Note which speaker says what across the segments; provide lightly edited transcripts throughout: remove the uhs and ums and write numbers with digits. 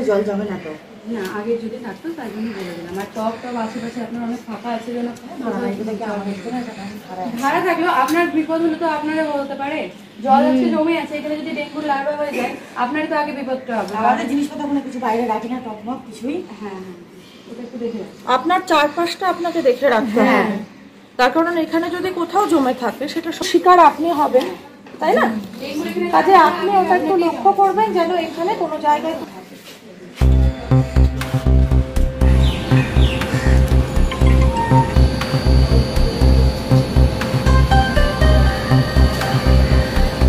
Speaker 1: জল জমে না তো
Speaker 2: না আগে যদি থাকতো তার জন্য বলে দিলাম। আর টপ আশেপাশে আপনার অনেক ফাঁকা আছে যেন ভাড়া থাকলেও আপনার বিপদ হলে তো আপনারা হতে পারে। জল আছে জমে আছে, এখানে যদি ডেঙ্গুর লার্ভা হয়ে যায় আপনারই তো আগে বিপদটা হবে।
Speaker 1: আমাদের জিনিসপত্র কোনো কিছু বাইরে রাখি না, টপ মপ কিছুই।
Speaker 2: হ্যাঁ ওটা একটু দেখে
Speaker 3: আপনার চারপাশটা আপনাকে দেখে রাখতে হবে, তার কারণ এখানে যদি কোথাও জমে থাকে সেটা শিকার আপনি হবেন, তাই না? কাজে আপনি ওটা একটু লক্ষ্য করবেন যেন এখানে কোনো জায়গায়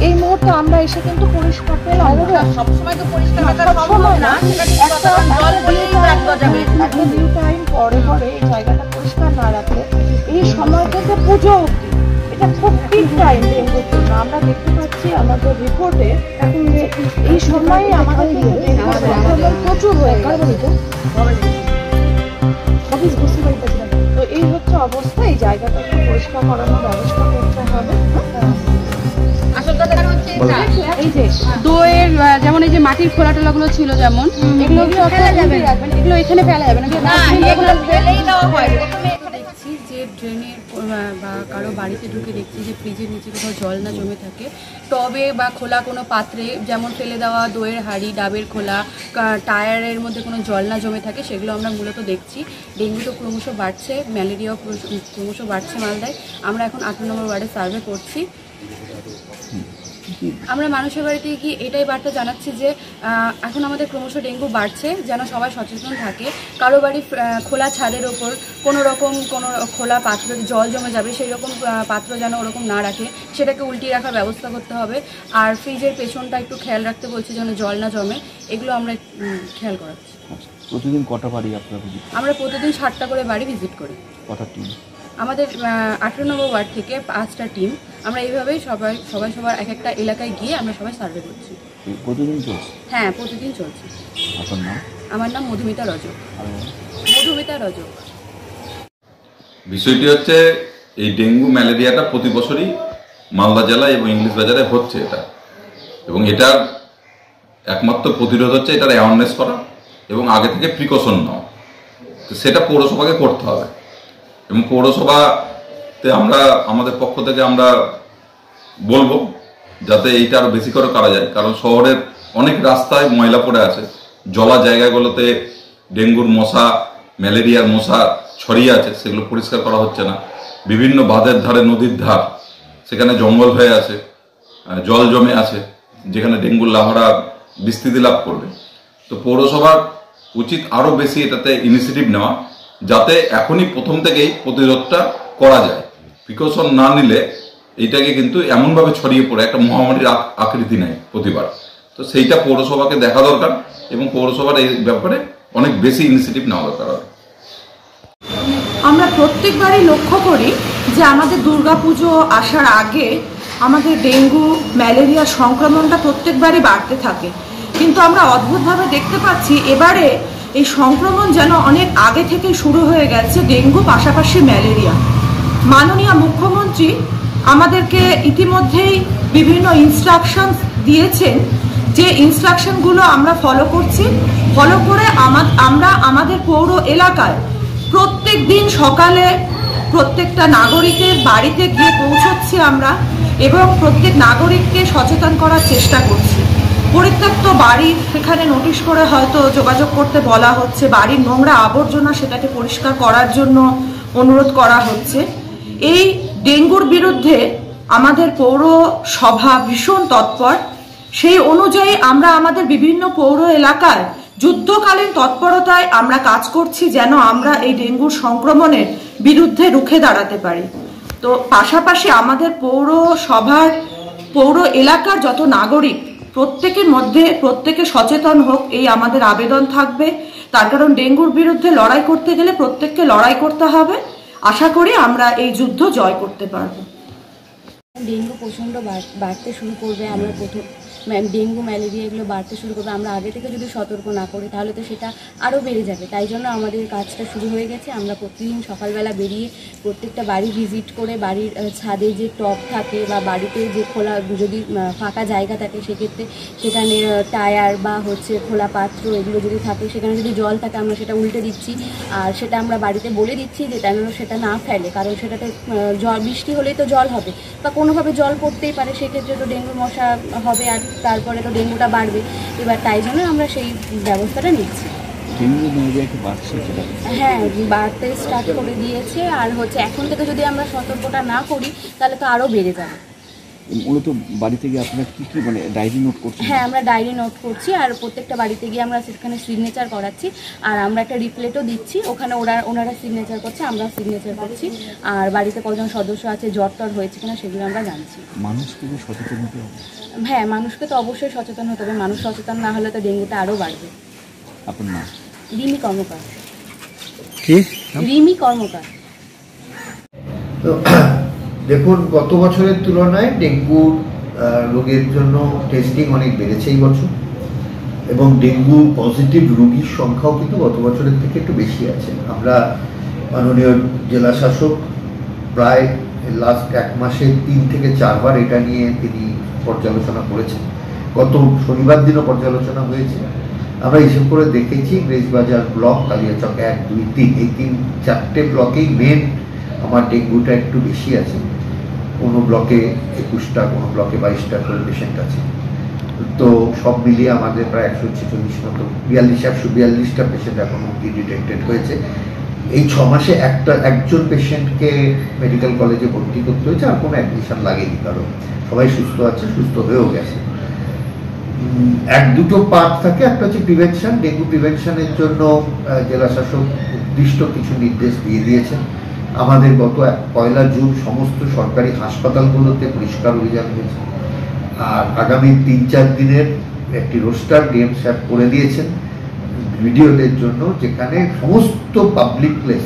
Speaker 3: এই মুহূর্তে আমরা এসে কিন্তু পরিষ্কার পেলাম না।
Speaker 1: সবসময় তো পরিষ্কার রাখা সম্ভব না, জল বলেই রাখা যাবে।
Speaker 3: এখন ডিউ টাইম পরে পরে এই জায়গাটা পরিষ্কার না রাখলে এই সময় থেকে পুজো অবধি এটা খুব পিক টাইম ডেঙ্গুর জন্য। আমরা দেখতে পাচ্ছি আমাদের রিপোর্টে এখন এই সময় আমাদের প্রচুর হয়ে গেছে। তো এই হচ্ছে অবস্থা, এই জায়গাটা একটু পরিষ্কার করানোর ব্যবস্থা করতে হবে।
Speaker 2: এই যে দইয়ের যেমন এই যে মাটির খোলা টোলা গুলো ছিল যেমন এগুলো ফেলা যাবে না, এগুলো এখানে ফেলা যাবে না। দেখছি যে ড্রেনের বা কারো বাড়িতে ঢুকে দেখছি যে ফ্রিজের নিচে কোথাও জল না জমে থাকে, টবে বা খোলা কোনো পাত্রে যেমন ফেলে দেওয়া দইয়ের হাঁড়ি, ডাবের খোলা, টায়ারের মধ্যে কোনো জল না জমে থাকে, সেগুলো আমরা মূলত দেখছি। ডেঙ্গু তো ক্রমশ বাড়ছে, ম্যালেরিয়াও ক্রমশ বাড়ছে মালদায়। আমরা এখন 8 নম্বর ওয়ার্ডে সার্ভে করছি। আমরা মানুষের বাড়িতে গিয়ে এটাই বার্তা জানাচ্ছি যে এখন আমাদের ক্রমশ ডেঙ্গু বাড়ছে, যেন সবাই সচেতন থাকে। কারো বাড়ি খোলা ছাদের ওপর কোনো খোলা পাত্র জল জমে যাবে সেই রকম পাত্র যেন ওরকম না রাখে, সেটাকে উল্টিয়ে রাখার ব্যবস্থা করতে হবে। আর ফ্রিজের পেছনটা একটু খেয়াল রাখতে বলছি যেন জল না জমে, এগুলো আমরা খেয়াল করাচ্ছি।
Speaker 4: প্রতিদিন কটা বাড়ি আপনারা ভিজিট?
Speaker 2: আমরা প্রতিদিন 7টা করে বাড়ি ভিজিট করি।
Speaker 4: কটা টিম?
Speaker 2: আমাদের 18 নম্বর ওয়ার্ড থেকে 5টা টিম। আমরা এইভাবেই সবার এক একটা এলাকায় গিয়ে আমরা সবাই সার্ভে করছি।
Speaker 4: প্রতিদিন চলছে?
Speaker 2: হ্যাঁ প্রতিদিন চলছে।
Speaker 4: আপনার নাম?
Speaker 2: আমার নাম মধুমিতা রজক। মধুমিতা রজক।
Speaker 5: বিষয়টি হচ্ছে এই ডেঙ্গু ম্যালেরিয়াটা প্রতি বছরই মালদা জেলায় এবং ইংলিশ বাজারে হচ্ছে এটা, এবং এটার একমাত্র প্রতিরোধ হচ্ছে এটার অ্যাওয়ারনেস করা এবং আগে থেকে প্রিকশন নেওয়া। তো সেটা পৌরসভাকে করতে হবে, এবং পৌরসভাতে আমরা আমাদের পক্ষ থেকে আমরা বলবো যাতে এইটা আরও বেশি করে করা যায়। কারণ শহরের অনেক রাস্তায় ময়লা পড়ে আছে, জলা জায়গাগুলোতে ডেঙ্গুর মশা, ম্যালেরিয়ার মশা ছড়িয়ে আছে, সেগুলো পরিষ্কার করা হচ্ছে না। বিভিন্ন বাঁধের ধারে, নদীর ধার, সেখানে জঙ্গল হয়ে আছে, জল জমে আছে, যেখানে ডেঙ্গুর লার্ভারা বিস্তৃতি লাভ করবে। তো পৌরসভার উচিত আরও বেশি এটাতে ইনিশিয়েটিভ নেওয়া, যাতে এখনই প্রথম থেকেই প্রতিরোধটা করা যায়। প্রিকশন না নিলে এইটাকে কিন্তু এমনভাবে ছড়িয়ে পড়ে একটা মহামারীর আকৃতি নেয় প্রতিবার। তো সেইটা পৌরসভাকে দেখা দরকার, এবং পৌরসভার এই ব্যাপারে অনেক বেশি ইনিশিয়েটিভ নেওয়া দরকার।
Speaker 3: আমরা প্রত্যেকবারই লক্ষ্য করি যে আমাদের দুর্গাপুজো আসার আগে আমাদের ডেঙ্গু ম্যালেরিয়া সংক্রমণটা প্রত্যেকবারই বাড়তে থাকে, কিন্তু আমরা অদ্ভুতভাবে দেখতে পাচ্ছি এবারে এই সংক্রমণ যেন অনেক আগে থেকে শুরু হয়ে গেছে, ডেঙ্গু পাশাপাশি ম্যালেরিয়া। মাননীয় মুখ্যমন্ত্রী আমাদেরকে ইতিমধ্যেই বিভিন্ন ইনস্ট্রাকশনস দিয়েছেন, যে ইনস্ট্রাকশনগুলো আমরা ফলো করছি। ফলো করে আমরা আমাদের পৌর এলাকায় প্রত্যেক দিন সকালে প্রত্যেকটা নাগরিকের বাড়িতে গিয়ে পৌঁছচ্ছি আমরা, এবং প্রত্যেক নাগরিককে সচেতন করার চেষ্টা করছি। পরিত্যক্ত বাড়ি সেখানে নোটিশ করে হয়তো যোগাযোগ করতে বলা হচ্ছে, বাড়ির নোংরা আবর্জনা সেটাকে পরিষ্কার করার জন্য অনুরোধ করা হচ্ছে। এই ডেঙ্গুর বিরুদ্ধে আমাদের পৌরসভা ভীষণ তৎপর, সেই অনুযায়ী আমরা আমাদের বিভিন্ন পৌর এলাকায় যুদ্ধকালীন তৎপরতায় আমরা কাজ করছি, যেন আমরা এই ডেঙ্গুর সংক্রমণের বিরুদ্ধে রুখে দাঁড়াতে পারি। তো পাশাপাশি আমাদের পৌরসভার পৌর এলাকার যত নাগরিক প্রত্যেকের মধ্যে প্রত্যেকে সচেতন হোক, এই আমাদের আবেদন থাকবে। তার কারণ ডেঙ্গুর বিরুদ্ধে লড়াই করতে গেলে প্রত্যেককে লড়াই করতে হবে। আশা করি আমরা এই যুদ্ধ জয় করতে পারবো।
Speaker 2: ডেঙ্গু প্রচণ্ড বাড়তে শুরু করবে, আমরা ডেঙ্গু ম্যালেরিয়া এগুলো বাড়তে শুরু করবে। আমরা আগে থেকে যদি সতর্ক না করি তাহলে তো সেটা আরও বেড়ে যাবে। তাই জন্য আমাদের কাজটা শুরু হয়ে গেছে। আমরা প্রতিদিন সকালবেলা বেরিয়ে প্রত্যেকটা বাড়ি ভিজিট করে বাড়ির ছাদে যে টব থাকে বা বাড়িতে যে খোলা যদি ফাঁকা জায়গা থাকে সেক্ষেত্রে সেখানে টায়ার বা খোলা পাত্র এগুলো যদি থাকে, সেখানে যদি জল থাকে আমরা সেটা উল্টে দিচ্ছি। আর সেটা আমরা বাড়িতে বলে দিচ্ছি যে যেন সেটা না ফেলে, কারণ সেটাতে জল বৃষ্টি হলেই তো জল হবে বা কোনোভাবে জল পড়তেই পারে, সেক্ষেত্রে তো ডেঙ্গু মশা হবে আর তারপরে তো ডেঙ্গুটা বাড়বে। এবার তাই জন্য আমরা সেই ব্যবস্থাটা নিচ্ছি। হ্যাঁ, বাড়তে স্টার্ট করে দিয়েছে। আর এখন থেকে যদি আমরা সতর্কতা না করি তাহলে তো আরও বেড়ে যাবে।
Speaker 4: মূলত বাড়িতে গিয়ে আপনারা কি কি ডায়েরি নোট করছেন?
Speaker 2: হ্যাঁ, আমরা ডায়েরি নোট করছি আর প্রত্যেকটা বাড়িতে গিয়ে আমরা সেখানে সিগনেচার করাচ্ছি। আর আমরা একটা রিপ্লেটও দিচ্ছি, ওখানে ওনারা সিগনেচার করছে, আমরা সিগনেচার করছি। আর বাড়িতে কজন সদস্য আছে, জ্বর টর হয়েছে কিনা সেগুলো আমরা জানছি।
Speaker 4: মানুষকে সচেতন হতে হবে।
Speaker 2: হ্যাঁ, মানুষকে তো অবশ্যই সচেতন হতে হবে। মানুষ সচেতন না হলে তো ডেঙ্গুটা আরও বাড়বে।
Speaker 4: আপনার নাম?
Speaker 2: রিমি কর্মকার।
Speaker 6: কি?
Speaker 2: রিমি কর্মকার।
Speaker 7: দেখুন, গত বছরের তুলনায় ডেঙ্গু রোগের জন্য টেস্টিং অনেক বেড়েছে এই বছর, এবং ডেঙ্গু পজিটিভ রোগীর সংখ্যাও কিন্তু গত বছরের থেকে একটু বেশি আছে। আমরা মাননীয় জেলা শাসক প্রায় লাস্ট এক মাসে 3 থেকে 4 বার এটা নিয়ে তিনি পর্যালোচনা করেছেন। গত শনিবার দিনও পর্যালোচনা হয়েছে। আমরা হিসেব করে দেখেছি ইংরেজবাজার ব্লক, কালিয়াচক 1, 2, 3 এই 4টে ব্লকেই মেন আমার ডেঙ্গুটা একটু বেশি আছে। কোনো ব্লকে 21টা, কোনো ব্লকে 22টা করে পেশেন্ট আছে। তো সব মিলিয়ে আমাদের প্রায় 146 মতো 142টা পেশেন্ট এখনো ডিটেক্টেড হয়েছে। এই 6 মাসে একজন পেশেন্টকে মেডিকেল কলেজে ভর্তি করতে হয়েছে, আর কোনো অ্যাডমিশন লাগেনি, কারণ সবাই সুস্থ আছে, সুস্থ হয়েও গেছে। 1-2টো পার্ট থাকে। একটা হচ্ছে প্রিভেনশন। ডেঙ্গু প্রিভেনশনের জন্য জেলা শাসক নির্দিষ্ট কিছু নির্দেশ দিয়ে দিয়েছেন। আমাদের গত 1 জুন সমস্ত সরকারি হাসপাতালগুলোতে পরিষ্কার অভিযান হয়েছে। আর আগামী 3-4 দিনের একটি রোস্টার ডিএম সাহেব করে দিয়েছেন ভিডিওদের জন্য, যেখানে সমস্ত পাবলিক প্লেস,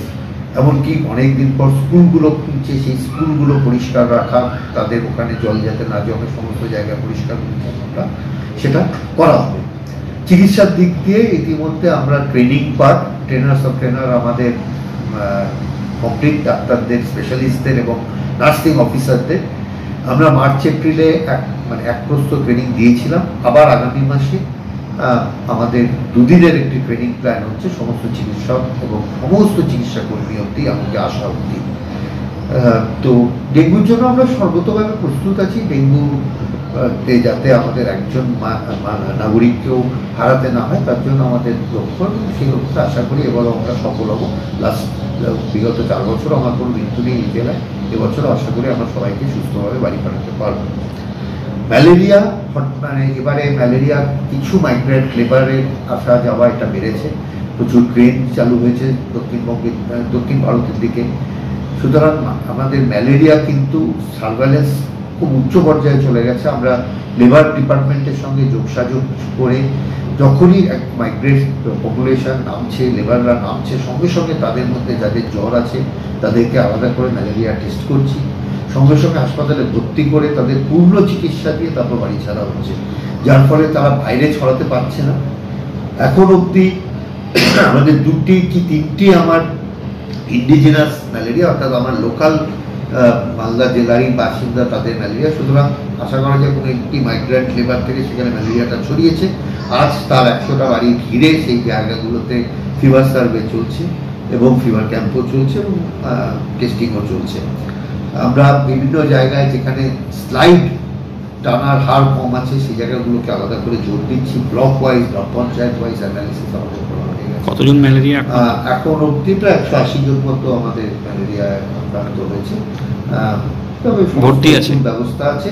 Speaker 7: এমনকি অনেকদিন পর স্কুলগুলো খুলছে, সেই স্কুলগুলো পরিষ্কার রাখা, তাদের ওখানে জল যাতে না জমে সমস্ত জায়গায় পরিষ্কার পরিচ্ছন্নতা সেটা করা হবে। চিকিৎসার দিক দিয়ে ইতিমধ্যে আমরা ট্রেনিং পার্ট, ট্রেনার আমাদের কমপ্লিট, ডাক্তারদের, স্পেশালিস্টদের এবং নার্সিং অফিসারদের আমরা মার্চ এপ্রিলে এক প্রস্ত ট্রেনিং দিয়েছিলাম। আবার আগামী মাসে আমাদের 2 দিনের একটি ট্রেনিং প্ল্যান হচ্ছে সমস্ত চিকিৎসক এবং সমস্ত চিকিৎসা কর্মী অবধি, এমনকি আশা অবধি। তো ডেঙ্গুর জন্য আমরা সর্বতভাবে প্রস্তুত আছি। ডেঙ্গুতে যাতে আমাদের একজন নাগরিককেও হারাতে না হয়, তার জন্য আমাদের লক্ষ্য, সেই লক্ষ্যে আশা করি এবারও আমরা সফল হব। বিগত 4 বছর আমার কোনো মৃত্যু নেই এই জেলায়, এবছরও আশা করি আমরা সবাইকে সুস্থভাবে বাড়ি পাঠাতে পারবো। ম্যালেরিয়া, এবারে ম্যালেরিয়া কিছু মাইগ্রেন্ট লেবারের আসা যাওয়া এটা বেড়েছে। প্রচুর ট্রেন চালু হয়েছে দক্ষিণ ভারতের দিকে। সুতরাং আমাদের ম্যালেরিয়া কিন্তু সার্ভেলেন্স খুব উচ্চ পর্যায়ে চলে গেছে। আমরা লেবার ডিপার্টমেন্টের সঙ্গে যোগসাযোগ করে যখনই এক মাইগ্রেট পপুলেশন নামছে, লেবাররা নামছে, সঙ্গে সঙ্গে তাদের মধ্যে যাদের জ্বর আছে তাদেরকে আলাদা করে ম্যালেরিয়া টেস্ট করছি, সঙ্গে সঙ্গে হাসপাতালে ভর্তি করে তাদের পূর্ণ চিকিৎসা দিয়ে তারপর বাড়ি ছাড়া হচ্ছে, যার ফলে তারা বাইরে ছড়াতে পারছে না। এখন অবধি আমাদের 2টি কি 3টি আমার ইন্ডিজিনাস ম্যালেরিয়া, অর্থাৎ আমার লোকাল মালদা জেলারই বাসিন্দা তাদের ম্যালেরিয়া, সুতরাং আশা করা যায় কোনো একটি মাইগ্রেন্ট লেবার থেকে সেখানে ম্যালেরিয়াটা ছড়িয়েছে। আজ তার 100টা বাড়ি ঘিরে সেই জায়গাগুলোতে ফিভার সার্ভে চলছে এবং ফিভার ক্যাম্পও চলছে এবং টেস্টিংও চলছে। আমরা বিভিন্ন জায়গায় যেখানে স্লাইড টানার হার কম আছে সেই জায়গাগুলোকে আলাদা করে জোর দিচ্ছি, ব্লক ওয়াইজ, গ্রাম পঞ্চায়েত ওয়াইজ অ্যানালিসিস আমাদের করা হয়ে গেছে।
Speaker 4: কতজন ম্যালেরিয়া
Speaker 7: এখন অবধি প্রায় 180 জন মতো আমাদের ম্যালেরিয়া আক্রান্ত হয়েছে। তবে
Speaker 4: ভর্তি আছে,
Speaker 7: ব্যবস্থা আছে,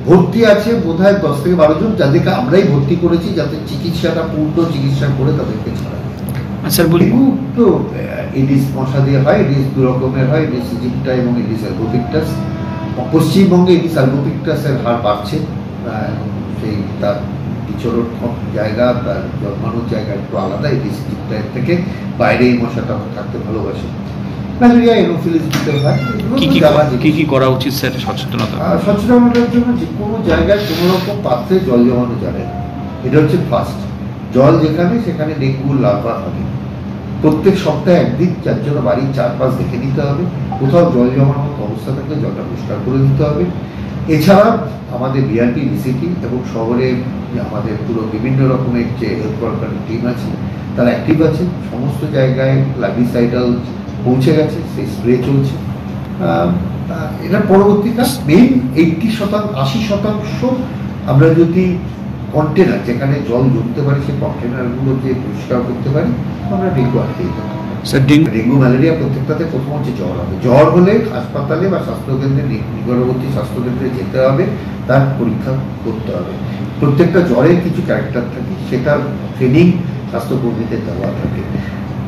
Speaker 7: ভর্তি আছে বোধহয় 10 থেকে 12 জন, যাদেরকে আমরাই ভর্তি করেছি যাতে চিকিৎসাটা পূর্ণ চিকিৎসা করে তাদেরকে ছাড়া।
Speaker 4: স্যার বলবো
Speaker 7: তো এডিস মশা দিয়ে হয়, এডিস 2 রকমের হয়, এডিস ইজিপ্টা এবং এডিস অ্যালবোপিক্টাস। পশ্চিমবঙ্গে এডিস অ্যালবোপিক্টাসের হার বাড়ছে, সেই তার বিচরণ জায়গা, তার জন্মানোর জায়গা একটু আলাদা এডিস ইজিপ্টার থেকে, বাইরে এই মশাটা থাকতে ভালোবাসে। ম্যালেরিয়া এনোফিলিস দিতে হয়।
Speaker 4: কি করা উচিত স্যার সচেতনতা?
Speaker 7: সচেতনতার জন্য যে কোনো জায়গায় কোনো রকম পাত্রে জল জমানো যাবে না, এটা হচ্ছে ফার্স্ট। জল যেখানে সেখানে ডেঙ্গু লার্ভা হবে। প্রত্যেক সপ্তাহে একদিন যার জন্য বাড়ির চারপাশ দেখে নিতে হবে, কোথাও জল জমার মতো অবস্থা থাকলে জলটা পরিষ্কার করে দিতে হবে। এছাড়া আমাদের বিআরপি, বিসিটি এবং শহরে আমাদের পুরো বিভিন্ন রকমের যে হেলথ ওয়ার্কারের টিম আছে তারা অ্যাক্টিভ আছে, সমস্ত জায়গায় লার্ভিসাইডাল পৌঁছে গেছে, সেই স্প্রে চলছে। এটার পরবর্তী কাজ মেইন 80% আমরা যদি কন্টেনার যেখানে জল জমতে পারে সেই কন্টেনারগুলো যে পরিষ্কার করতে পারি, আমরা ডেঙ্গু আটকে দিতে পারি। ডেঙ্গু ম্যালেরিয়া প্রত্যেকটাতে প্রথম হচ্ছে জ্বর হবে। জ্বর হলে হাসপাতালে বা স্বাস্থ্যকেন্দ্রে, নিকটবর্তী স্বাস্থ্যকেন্দ্রে যেতে হবে, তার পরীক্ষা করতে হবে। প্রত্যেকটা জ্বরের কিছু ক্যারেক্টার থাকে, সেটার ট্রেনিং স্বাস্থ্যকর্মীদের দেওয়া থাকে।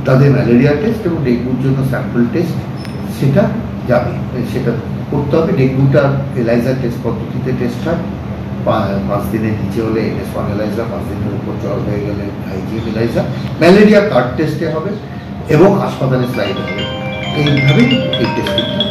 Speaker 7: তাদের ম্যালেরিয়া টেস্ট এবং ডেঙ্গুর জন্য স্যাম্পল টেস্ট সেটা যাবে, সেটা করতে হবে। ডেঙ্গুটা এলাইজার টেস্ট পদ্ধতিতে টেস্ট হয়, 5 দিনের নিচে হলে NS1 এলাইজা, 5 দিনের উপর জ্বর হয়ে গেলে IgM এলাইজা। ম্যালেরিয়া কার্ড টেস্টে হবে এবং হাসপাতালে স্লাইড হবে। এইভাবেই এই টেস্টিংটা